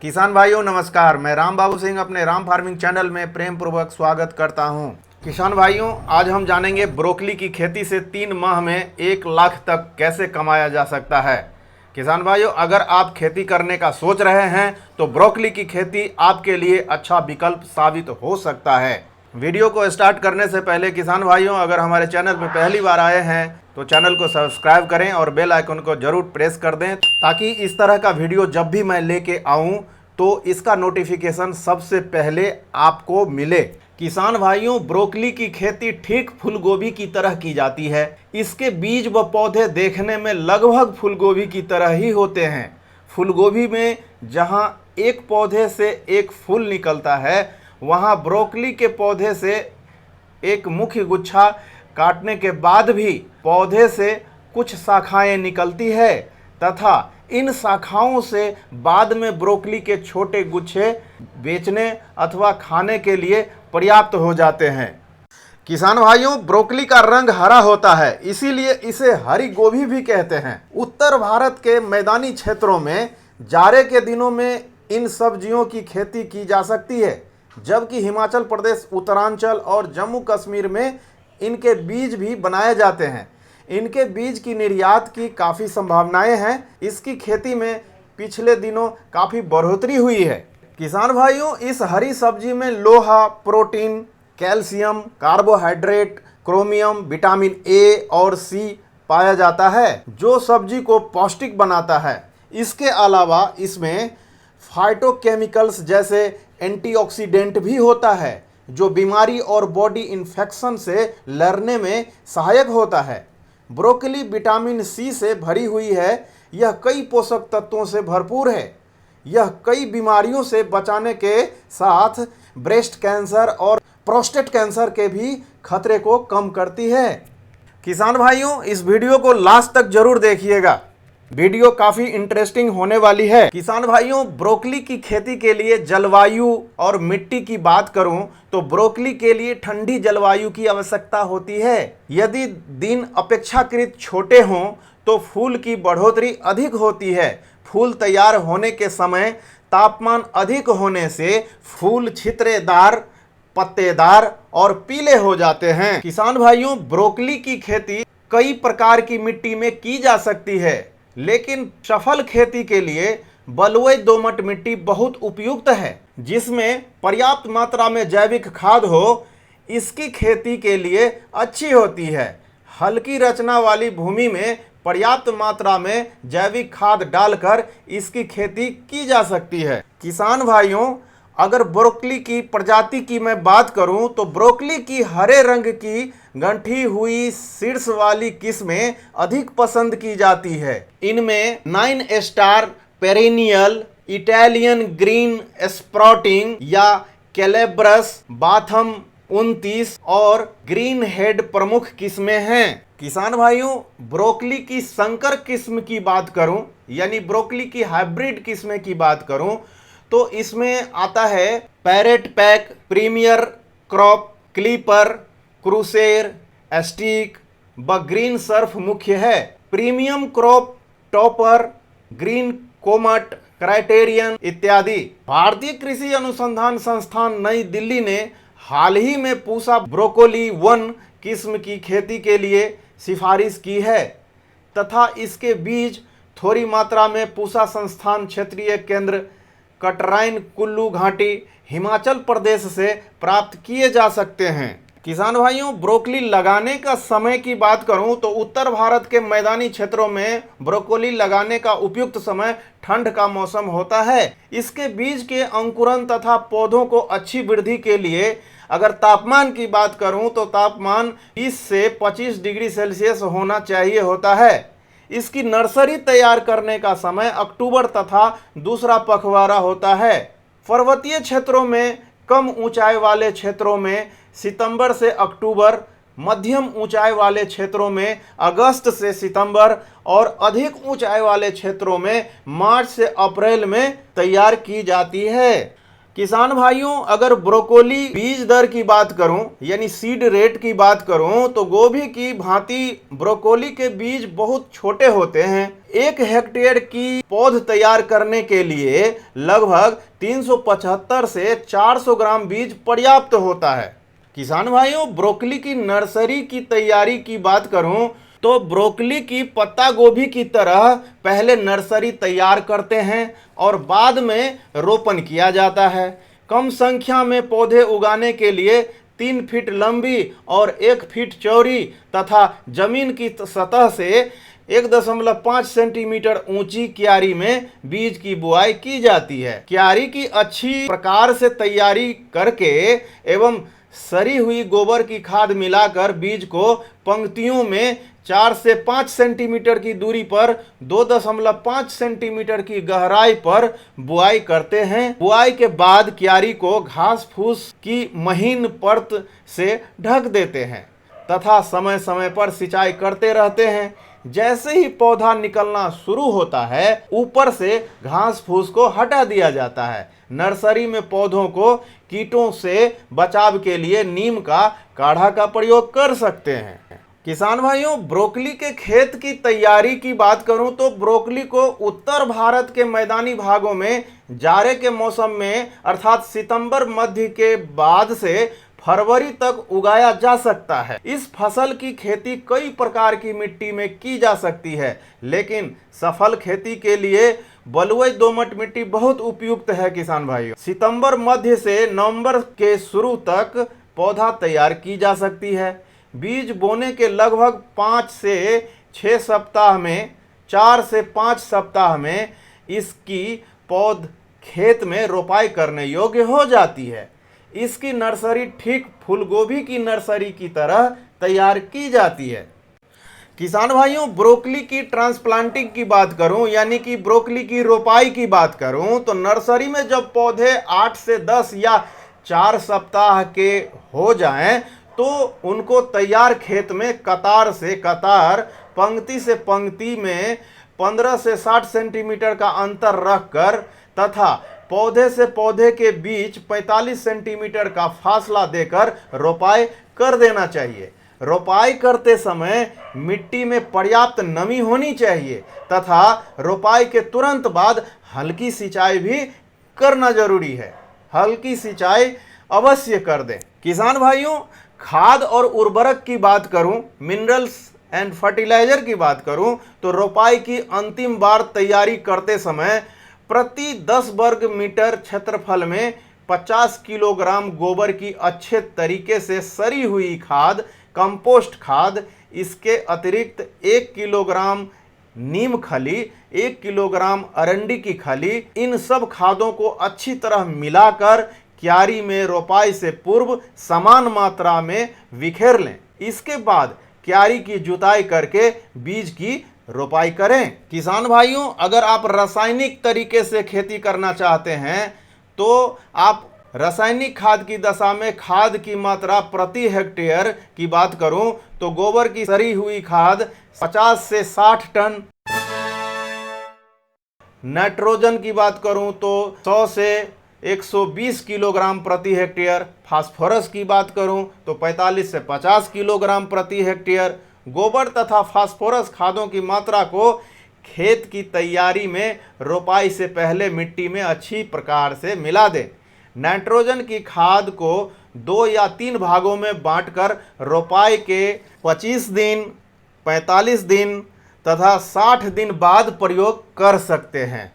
किसान भाइयों नमस्कार। मैं राम बाबू सिंह अपने राम फार्मिंग चैनल में प्रेम पूर्वक स्वागत करता हूं। किसान भाइयों, आज हम जानेंगे ब्रोकली की खेती से 3 माह में 1 लाख तक कैसे कमाया जा सकता है। किसान भाइयों, अगर आप खेती करने का सोच रहे हैं तो ब्रोकली की खेती आपके लिए अच्छा विकल्प साबित हो सकता है। वीडियो को स्टार्ट करने से पहले किसान भाइयों, अगर हमारे चैनल पर पहली बार आए हैं तो चैनल को सब्सक्राइब करें और बेल आइकन को जरूर प्रेस कर दें, ताकि इस तरह का वीडियो जब भी मैं लेके आऊं तो इसका नोटिफिकेशन सबसे पहले आपको मिले। किसान भाइयों, ब्रोकली की खेती ठीक फूलगोभी की तरह की जाती है। इसके बीज व पौधे देखने में लगभग फूलगोभी की तरह ही होते हैं। फूलगोभी में जहां एक पौधे से एक फूल निकलता है, वहां ब्रोकली के पौधे से एक मुख्य गुच्छा काटने के बाद भी पौधे से कुछ शाखाएं निकलती है तथा इन शाखाओं से बाद में ब्रोकली के छोटे गुच्छे बेचने अथवा खाने के लिए पर्याप्त हो जाते हैं। किसान भाइयों, ब्रोकली का रंग हरा होता है, इसीलिए इसे हरी गोभी भी कहते हैं। उत्तर भारत के मैदानी क्षेत्रों में जाड़े के दिनों में इन सब्जियों की खेती की जा सकती है, जबकि हिमाचल प्रदेश, उत्तरांचल और जम्मू कश्मीर में इनके बीज भी बनाए जाते हैं। इनके बीज की निर्यात की काफ़ी संभावनाएं हैं। इसकी खेती में पिछले दिनों काफ़ी बढ़ोतरी हुई है। किसान भाइयों, इस हरी सब्जी में लोहा, protein, calcium, carbohydrate, chromium, vitamin A और सी पाया जाता है, जो सब्जी को पौष्टिक बनाता है। इसके अलावा इसमें फाइटोकेमिकल्स जैसे एंटीऑक्सीडेंट भी होता है, जो बीमारी और बॉडी इन्फेक्शन से लड़ने में सहायक होता है। ब्रोकली विटामिन सी से भरी हुई है। यह कई पोषक तत्वों से भरपूर है। यह कई बीमारियों से बचाने के साथ ब्रेस्ट कैंसर और प्रोस्टेट कैंसर के भी खतरे को कम करती है। किसान भाइयों, इस वीडियो को लास्ट तक जरूर देखिएगा, वीडियो काफ़ी इंटरेस्टिंग होने वाली है। किसान भाइयों, ब्रोकली की खेती के लिए जलवायु और मिट्टी की बात करूं तो ब्रोकली के लिए ठंडी जलवायु की आवश्यकता होती है। यदि दिन अपेक्षाकृत छोटे हों तो फूल की बढ़ोतरी अधिक होती है। फूल तैयार होने के समय तापमान अधिक होने से फूल छितरेदार, पत्तेदार और पीले हो जाते हैं। किसान भाइयों, ब्रोकली की खेती कई प्रकार की मिट्टी में की जा सकती है, लेकिन सफल खेती के लिए बलुई दोमट मिट्टी बहुत उपयुक्त है, जिसमें पर्याप्त मात्रा में जैविक खाद हो। इसकी खेती के लिए अच्छी होती है। हल्की रचना वाली भूमि में पर्याप्त मात्रा में जैविक खाद डालकर इसकी खेती की जा सकती है। किसान भाइयों, अगर ब्रोकली की प्रजाति की मैं बात करूं तो ब्रोकली की हरे रंग की गंठी हुई शीर्ष वाली किस्में अधिक पसंद की जाती है। इनमें 9 star, perennial, Italian green sprouting या कैलेब्रस, बाथम 29 और ग्रीन हेड प्रमुख किस्में हैं। किसान भाइयों, ब्रोकली की संकर किस्म की बात करूं, यानी ब्रोकली की हाइब्रिड किस्में की बात करूं तो इसमें आता है parrot pack, premier crop, clipper, crusader, एस्टिक व ग्रीन सर्फ मुख्य है। Premium crop, topper, green comet, criterion इत्यादि। भारतीय कृषि अनुसंधान संस्थान नई दिल्ली ने हाल ही में पूसा ब्रोकोली 1 किस्म की खेती के लिए सिफारिश की है तथा इसके बीज थोड़ी मात्रा में पूसा संस्थान क्षेत्रीय केंद्र कटराइन, कुल्लू घाटी, हिमाचल प्रदेश से प्राप्त किए जा सकते हैं। किसान भाइयों, ब्रोकली लगाने का समय की बात करूं तो उत्तर भारत के मैदानी क्षेत्रों में ब्रोकली लगाने का उपयुक्त समय ठंड का मौसम होता है। इसके बीज के अंकुरन तथा पौधों को अच्छी वृद्धि के लिए अगर तापमान की बात करूं तो तापमान 20 से 25 डिग्री सेल्सियस होना चाहिए होता है। इसकी नर्सरी तैयार करने का समय अक्टूबर तथा दूसरा पखवाड़ा होता है। पर्वतीय क्षेत्रों में, कम ऊंचाई वाले क्षेत्रों में सितंबर से अक्टूबर, मध्यम ऊंचाई वाले क्षेत्रों में अगस्त से सितंबर और अधिक ऊंचाई वाले क्षेत्रों में मार्च से अप्रैल में तैयार की जाती है। किसान भाइयों, अगर ब्रोकोली बीज दर की बात करूं यानी सीड रेट की बात करूं तो गोभी की भांति ब्रोकोली के बीज बहुत छोटे होते हैं। 1 हेक्टेयर की पौध तैयार करने के लिए लगभग 375 से 400 ग्राम बीज पर्याप्त होता है। किसान भाइयों, ब्रोकोली की नर्सरी की तैयारी की बात करूं तो ब्रोकोली की पत्ता गोभी की तरह पहले नर्सरी तैयार करते हैं और बाद में रोपण किया जाता है। कम संख्या में पौधे उगाने के लिए 3 फीट लंबी और 1 फीट चौड़ी तथा जमीन की सतह से 1.5 सेंटीमीटर ऊंची क्यारी में बीज की बुआई की जाती है। क्यारी की अच्छी प्रकार से तैयारी करके एवं सड़ी हुई गोबर की खाद मिलाकर बीज को पंक्तियों में 4 से 5 सेंटीमीटर की दूरी पर 2.5 सेंटीमीटर की गहराई पर बुआई करते हैं। बुआई के बाद क्यारी को घास फूस की महीन परत से ढक देते हैं तथा समय समय पर सिंचाई करते रहते हैं। जैसे ही पौधा निकलना शुरू होता है, ऊपर से घास फूस को हटा दिया जाता है। नर्सरी में पौधों को कीटों से बचाव के लिए नीम का काढ़ा का प्रयोग कर सकते हैं। किसान भाइयों, ब्रोकोली के खेत की तैयारी की बात करूं तो ब्रोकोली को उत्तर भारत के मैदानी भागों में जाड़े के मौसम में अर्थात सितंबर मध्य के बाद से फरवरी तक उगाया जा सकता है। इस फसल की खेती कई प्रकार की मिट्टी में की जा सकती है, लेकिन सफल खेती के लिए बलुई दोमट मिट्टी बहुत उपयुक्त है। किसान भाइयों, सितंबर मध्य से नवंबर के शुरू तक पौधा तैयार की जा सकती है। बीज बोने के लगभग 5 से 6 सप्ताह में 4 से 5 सप्ताह में इसकी पौध खेत में रोपाई करने योग्य हो जाती है। इसकी नर्सरी ठीक फूलगोभी की नर्सरी की तरह तैयार की जाती है। किसान भाइयों, ब्रोकोली की ट्रांसप्लांटिंग की बात करूं यानी कि ब्रोकोली की रोपाई की बात करूं तो नर्सरी में जब पौधे 8 से 10 या 4 सप्ताह के हो जाएं तो उनको तैयार खेत में कतार से कतार, पंक्ति से पंक्ति में 15 से 60 सेंटीमीटर का अंतर रखकर तथा पौधे से पौधे के बीच 45 सेंटीमीटर का फासला देकर रोपाई कर देना चाहिए। रोपाई करते समय मिट्टी में पर्याप्त नमी होनी चाहिए तथा रोपाई के तुरंत बाद हल्की सिंचाई भी करना जरूरी है। हल्की सिंचाई अवश्य कर दें। किसान भाइयों, खाद और उर्वरक की बात करूं, मिनरल्स एंड फर्टिलाइजर की बात करूं तो रोपाई की अंतिम बार तैयारी करते समय प्रति 10 वर्ग मीटर क्षेत्रफल में 50 किलोग्राम गोबर की अच्छे तरीके से सड़ी हुई खाद, कंपोस्ट खाद, इसके अतिरिक्त 1 किलोग्राम नीम खली, 1 किलोग्राम अरंडी की खली, इन सब खादों को अच्छी तरह मिलाकर क्यारी में रोपाई से पूर्व समान मात्रा में बिखेर लें। इसके बाद क्यारी की जुताई करके बीज की रोपाई करें। किसान भाइयों, अगर आप रासायनिक तरीके से खेती करना चाहते हैं तो आप रासायनिक खाद की दशा में खाद की मात्रा प्रति हेक्टेयर की बात करूं तो गोबर की सड़ी हुई खाद 50 से 60 टन, नाइट्रोजन की बात करूं तो 100 से 120 किलोग्राम प्रति हेक्टेयर, फास्फोरस की बात करूं तो 45 से 50 किलोग्राम प्रति हेक्टेयर। गोबर तथा फास्फोरस खादों की मात्रा को खेत की तैयारी में रोपाई से पहले मिट्टी में अच्छी प्रकार से मिला दें। नाइट्रोजन की खाद को 2 या 3 भागों में बांटकर रोपाई के 25 दिन, 45 दिन तथा 60 दिन बाद प्रयोग कर सकते हैं।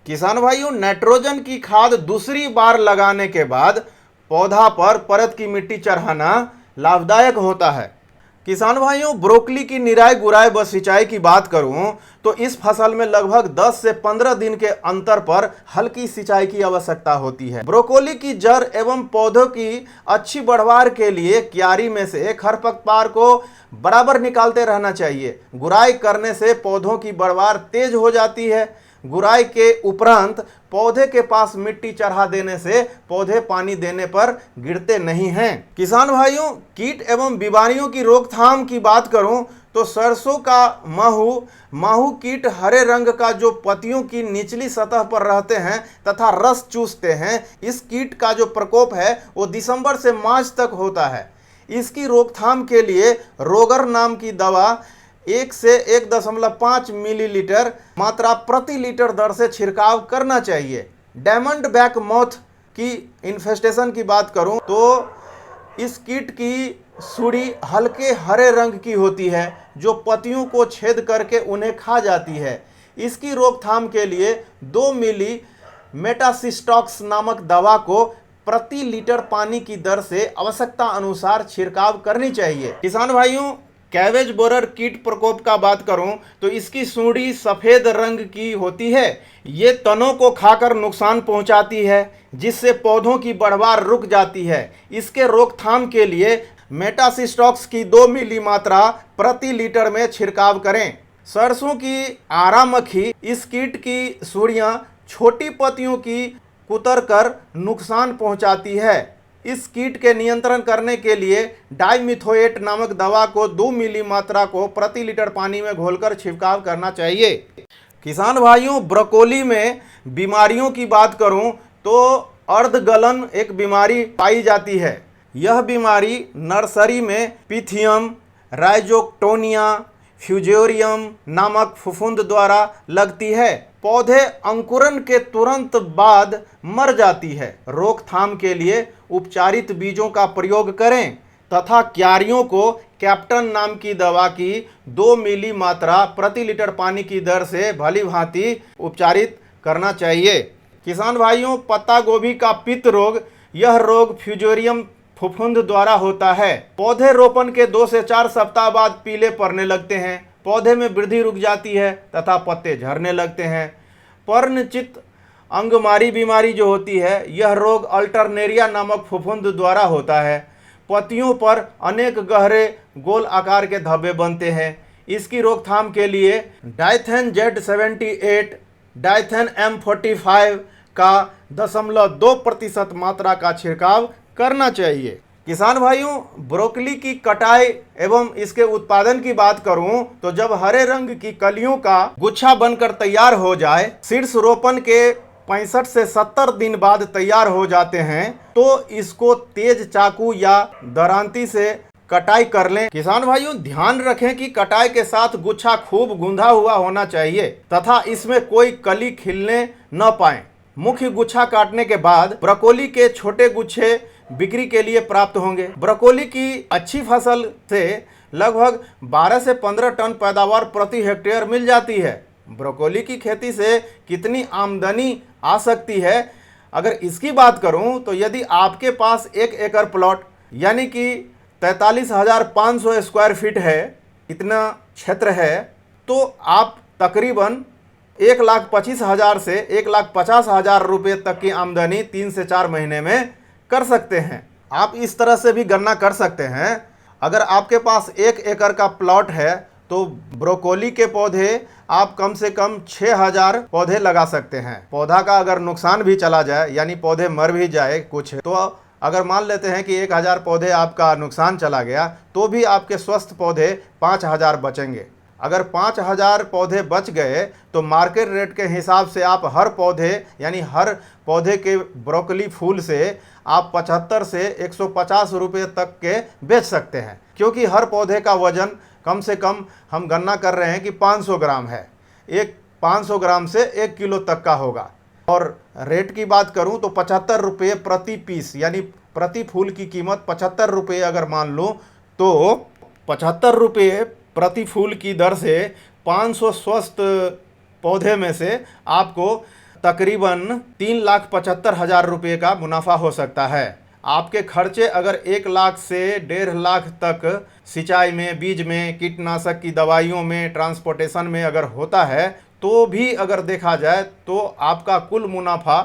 किसान भाइयों, नाइट्रोजन की खाद दूसरी बार लगाने के बाद पौधा पर परत की मिट्टी चढ़ाना लाभदायक होता है। किसान भाइयों, ब्रोकोली की निराई गुड़ाई व सिंचाई की बात करूं तो इस फसल में लगभग 10 से 15 दिन के अंतर पर हल्की सिंचाई की आवश्यकता होती है। ब्रोकोली की जड़ एवं पौधों की अच्छी बढ़वार के लिए क्यारी में से खरपतवार को बराबर निकालते रहना चाहिए। गुड़ाई करने से पौधों की बढ़वार तेज हो जाती है। गुड़ाई के उपरांत पौधे के पास मिट्टी चढ़ा देने से पौधे पानी देने पर गिरते नहीं हैं। किसान भाइयों, कीट एवं बीमारियों की रोकथाम की बात करूं तो सरसों का माहू कीट हरे रंग का जो पत्तियों की निचली सतह पर रहते हैं तथा रस चूसते हैं, इस कीट का जो प्रकोप है वो दिसंबर से मार्च तक होता है। इसकी रोकथाम के लिए रोगर नाम की दवा 1 से 1.5 मिलीलीटर मात्रा प्रति लीटर दर से छिड़काव करना चाहिए। डायमंड बैक मोथ की इन्फेस्टेशन की बात करूं तो इस कीट की सुड़ी हल्के हरे रंग की होती है जो पत्तियों को छेद करके उन्हें खा जाती है। इसकी रोकथाम के लिए 2 मिली मेटासिस्टॉक्स नामक दवा को प्रति लीटर पानी की दर से आवश्यकता अनुसार छिड़काव करनी चाहिए। किसान भाइयों, कैवेज बोरर कीट प्रकोप का बात करूं तो इसकी सूंडी सफेद रंग की होती है। ये तनों को खाकर नुकसान पहुंचाती है जिससे पौधों की बढ़वार रुक जाती है। इसके रोकथाम के लिए मेटासिस्टॉक्स की 2 मिली मात्रा प्रति लीटर में छिड़काव करें। सरसों की आरा मक्खी इस कीट की सूढ़ियां छोटी पत्तियों की कुतर कर नुकसान पहुंचाती है। इस कीट के नियंत्रण करने के लिए डाइमिथोएट नामक दवा को 2 मिली मात्रा को प्रति लीटर पानी में घोलकर छिड़काव करना चाहिए। किसान भाइयों, ब्रोकोली में बीमारियों की बात करूं तो अर्धगलन एक बीमारी पाई जाती है। यह बीमारी नर्सरी में पिथियम, राइजोक्टोनिया, फ्यूजेरियम नामक फफूंद द्वारा लगती है। पौधे अंकुरन के तुरंत बाद मर जाती है। रोकथाम के लिए उपचारित बीजों का प्रयोग करें तथा क्यारियों को कैप्टन नाम की दवा की 2 मिली मात्रा प्रति लीटर पानी की दर से भली भांति उपचारित करना चाहिए। किसान भाइयों, पत्ता गोभी का पित्त रोग, यह रोग फ्यूजेरियम फफूंद द्वारा होता है। पौधे रोपण के 2 से 4 सप्ताह बाद पीले पड़ने लगते हैं, पौधे में वृद्धि रुक जाती है तथा पत्ते झड़ने लगते हैं। पर्णचित अंगमारी बीमारी जो होती है, यह रोग अल्टरनेरिया नामक फफूंद द्वारा होता है। पत्तियों पर अनेक गहरे गोल आकार के धब्बे बनते हैं। इसकी रोकथाम के लिए डाइथेन Z78, डाइथेन M45 का 0.2% मात्रा का छिड़काव करना चाहिए। किसान भाइयों, ब्रोकली की कटाई एवं इसके उत्पादन की बात करूं तो जब हरे रंग की कलियों का गुच्छा बनकर तैयार हो जाए, शीर्ष रोपण के 65 से 70 दिन बाद तैयार हो जाते हैं, तो इसको तेज चाकू या दरांती से कटाई कर लें। किसान भाइयों, ध्यान रखें कि कटाई के साथ गुच्छा खूब गूंधा हुआ होना चाहिए तथा इसमें कोई कली खिलने न पाए। मुख्य गुच्छा काटने के बाद ब्रोकोली के छोटे गुच्छे बिक्री के लिए प्राप्त होंगे। ब्रोकोली की अच्छी फसल से लगभग 12 से 15 टन पैदावार प्रति हेक्टेयर मिल जाती है। ब्रोकोली की खेती से कितनी आमदनी आ सकती है, अगर इसकी बात करूं तो यदि आपके पास 1 एकड़ प्लॉट यानी कि 43,500 स्क्वायर फीट है, इतना क्षेत्र है, तो आप तकरीबन 1,25,000 से 1,50,000 रुपये तक की आमदनी 3 से 4 महीने में कर सकते हैं। आप इस तरह से भी गणना कर सकते हैं। अगर आपके पास 1 एकड़ का प्लॉट है तो ब्रोकोली के पौधे आप कम से कम 6,000 पौधे लगा सकते हैं। पौधा का अगर नुकसान भी चला जाए यानी पौधे मर भी जाए कुछ, तो अगर मान लेते हैं कि 1,000 पौधे आपका नुकसान चला गया तो भी आपके स्वस्थ पौधे 5,000 बचेंगे। अगर 5,000 पौधे बच गए तो मार्केट रेट के हिसाब से आप हर पौधे यानी हर पौधे के ब्रोकली फूल से आप 75 से 150 रुपये तक के बेच सकते हैं, क्योंकि हर पौधे का वजन कम से कम हम गणना कर रहे हैं कि 500 ग्राम है। 500 ग्राम से 1 किलो तक का होगा। और रेट की बात करूं तो 75 रुपये प्रति पीस यानी प्रति फूल की कीमत 75 रुपये अगर मान लूँ तो 75 रुपये प्रति फूल की दर से 500 स्वस्थ पौधे में से आपको तकरीबन 3,75,000 रुपये का मुनाफा हो सकता है। आपके खर्चे अगर 1 लाख से 1.5 लाख तक सिंचाई में, बीज में, कीटनाशक की दवाइयों में, ट्रांसपोर्टेशन में अगर होता है तो भी अगर देखा जाए तो आपका कुल मुनाफा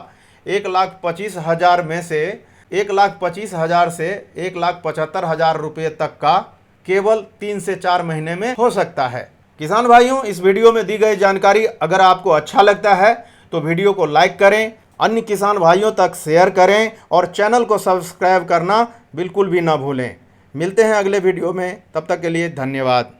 1,25,000 में से 1,25,000 से 1,75,000 रुपये तक का केवल 3 से 4 महीने में हो सकता है। किसान भाइयों, इस वीडियो में दी गई जानकारी अगर आपको अच्छा लगता है तो वीडियो को लाइक करें, अन्य किसान भाइयों तक शेयर करें और चैनल को सब्सक्राइब करना बिल्कुल भी ना भूलें। मिलते हैं अगले वीडियो में, तब तक के लिए धन्यवाद।